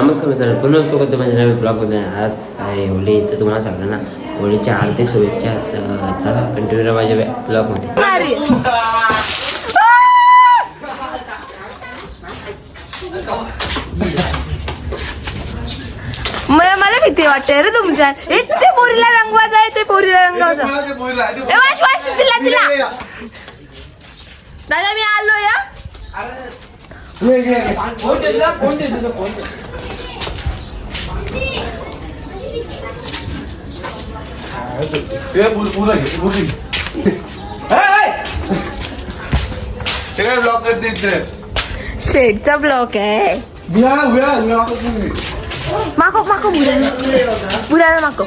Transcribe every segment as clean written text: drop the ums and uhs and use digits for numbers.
नमस्कार मित्रांनो, पुन्हा स्वागत आहे माझ्या नवीन ब्लॉगमध्ये. आज आहे होळी, तर तुम्हाला सांगलं ना होळीच्या हार्दिक शुभेच्छा. तर चला कंटिन्यू माझ्या ब्लॉगमध्ये. मला भीती वाटते रे तुमच्या. ते पोरीला रंगवायचं आहे, ते पोरीला रंगवायचं. दादा मी आलो या. शेडचा ब्लॉक आहे. माको माको बुराला माको.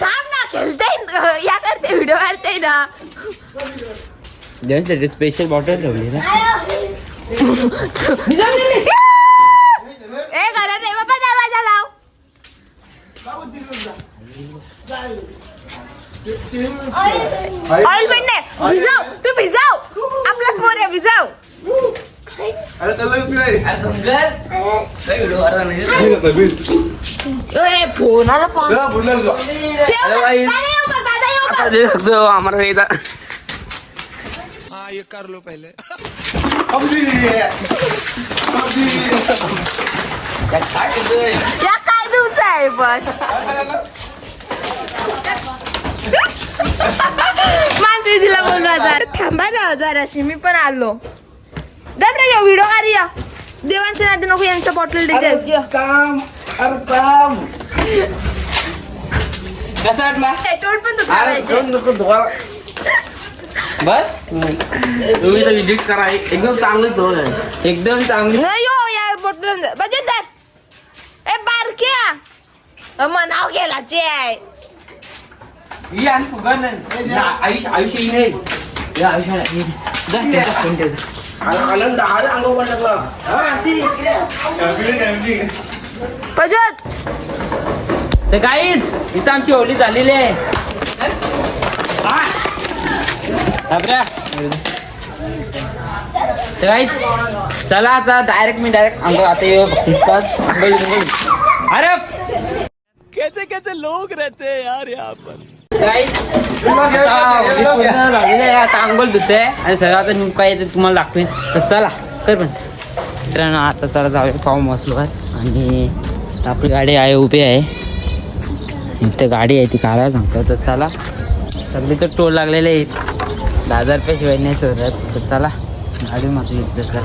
थांब ना, खेळते या, करते व्हिडिओ करते ना. ज्यांच्यासाठी स्पेशल बॉटल ठेवली ना. ए घरात आहे बाबा, दरवाजा लाव. ऑइलमेंट नाही, भिजाव तू, भिजाव. आपलाच फोन आहे, भिजाव. फोनाला ये कर लो पहले. या काय तुमचं आहे पण. मानसी तिला बोलवा, थांबा ना जराशी, मी पण आलो. दबरा व्हिडिओ काढ या. देवांच्या नादी नको, यांचं बॉटल द्यायचं. कसं वाटला पेट्रोल पण दुकान. बस तुम्ही तर विजिट करा. एकदम चांगलंच हो, एकदम चांगली. यो या बॉटल बजेट दर. ए बारक्या मनाव गेला चे आहे. ही आणि फुगन आयुष्य आयुष्य नाही या आयुष्याला आनंद अंग बजेट. तर काहीच इथं आमची होळी झालेली आहे. तर काहीच चला आता मी डायरेक्ट अंग आता अरे कैसे कैसे लोग रहते हैं यार यहाँ पर. आता अंघोळ धुते आणि सगळं आता नेमका येते तुम्हाला दाखवेन. तर चला कर पण मित्रांनो, आता चला जाऊया फॉर्म हाऊसवर. आणि आपली गाडी आहे, उभी आहे इथं. गाडी आहे ती काढायला सांगतो. तर चला, सगळी तर टोल लागलेले आहेत. 10,000 रुपये शिवाय नाही होतात. तर चला गाडी मागली इथं. चला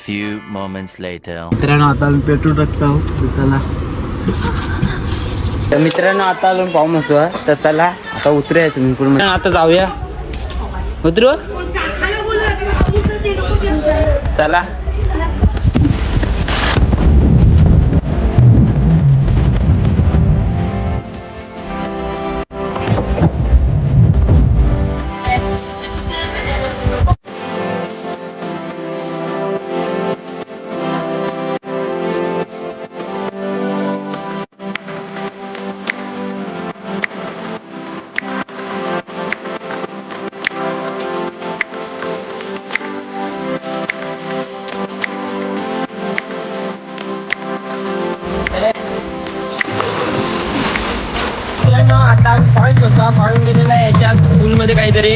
few moments later. मित्रांनो, आता आम्ही पेट्रोल टाकतो. चला तर मित्रांनो, आता आलो फॉर्म हाऊसवर. तर चला आता उतरूया स्विमिंग पूल मध्ये. आता जाऊया, उतरू. चला आता आम्ही पॉईंट होता, पॉईंट गेलेला आहे याच्या पूलमध्ये काहीतरी.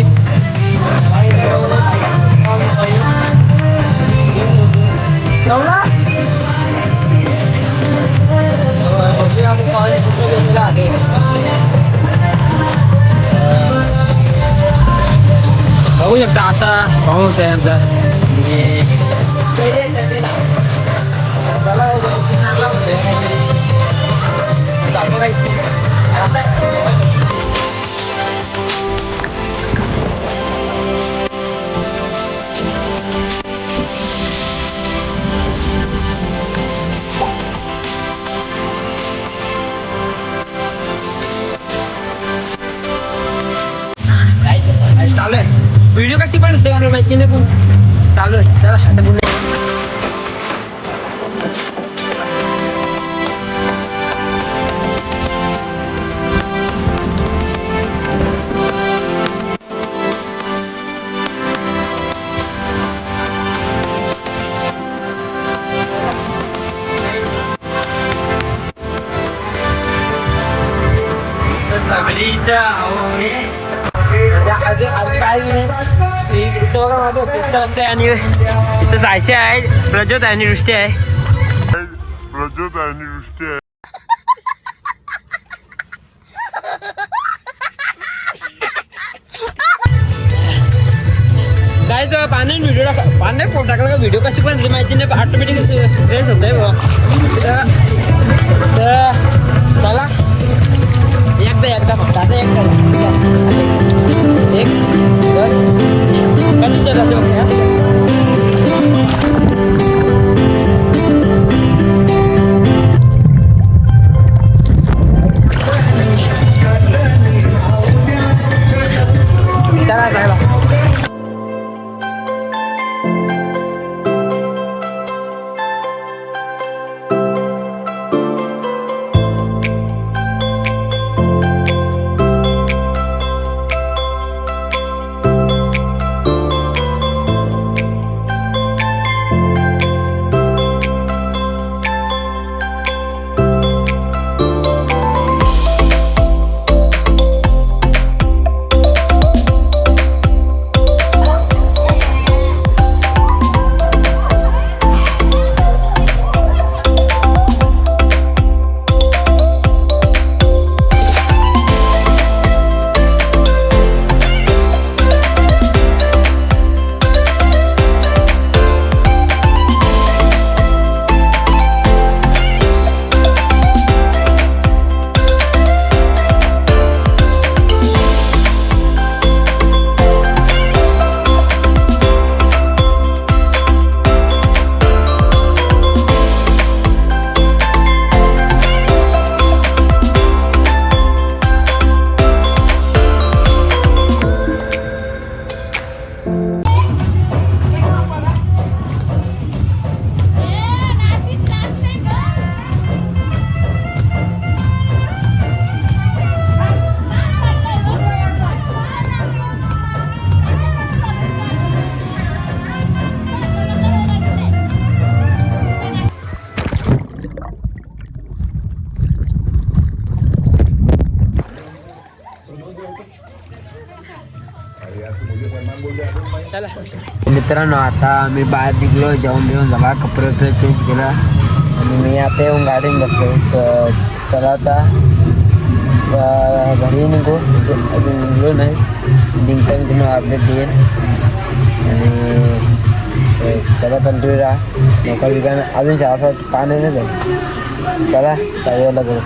बघू शकता असा पाऊस आहे आमचा. चालू आहे व्हिडिओ कशी पण होते मला माहिती नाही पण चालू आहे चला आता पुन्हा आणि इथं जायचे आहे प्रज्योत आणि दृष्टी आहे काय पाण्यात व्हिडिओ पाण्यात फोटो टाकला का व्हिडिओ कशी पण माहिती नाही ऑटोमॅटिक रेस होत आहे चला एकदा फक्त आता एकदा एक कंडिशन राहते बघ चला चला मित्रांनो आता आम्ही बाहेर निघलो जेवण घेऊन झाला कपडे वगैरे चेंज केला आणि मी आता येऊन गाडीने बसलो तर चला आता घरी निघू अजून निघलो नाही निघता मी तुम्हाला अपडेट देईल आणि चला कंटिन्यू राहा नोकर विकायला अजून 6 पाण्याने जाईल चला त्यावेळेला करू